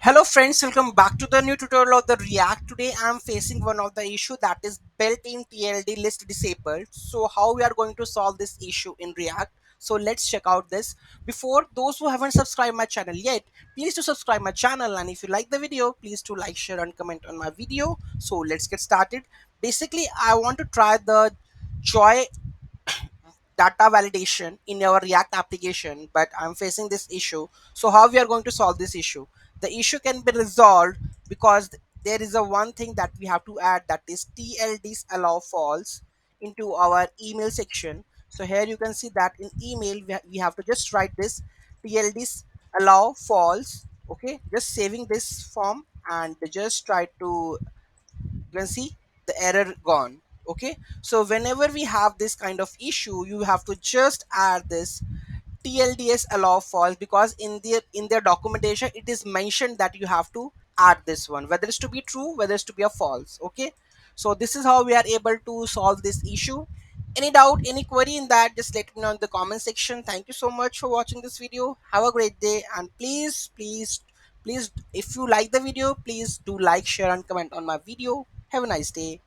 Hello friends, welcome back to the new tutorial of the React. Today I am facing one of the issue that is built-in TLD list disabled. So how we are going to solve this issue in React? So let's check out this. Before those who haven't subscribed my channel yet, please to subscribe my channel, and if you like the video, please to like, share and comment on my video. So let's get started. Basically, I want to try the JOI data validation in our React application, but I'm facing this issue. So how we are going to solve this issue? The issue can be resolved because there is a one thing that we have to add, that is TLDs allow false into our email section. So here you can see that in email we have to just write this TLDs allow false. Okay, just saving this form and just try to, you can see the error gone. Okay, so whenever we have this kind of issue, you have to just add this TLDS allow false, because in their documentation it is mentioned that you have to add this one, whether it's to be true, whether it's to be a false. Okay, so this is how we are able to solve this issue. Any doubt, any query in that, just let me know in the comment section. Thank you so much for watching this video. Have a great day, and please, if you like the video, please do like, share and comment on my video. Have a nice day.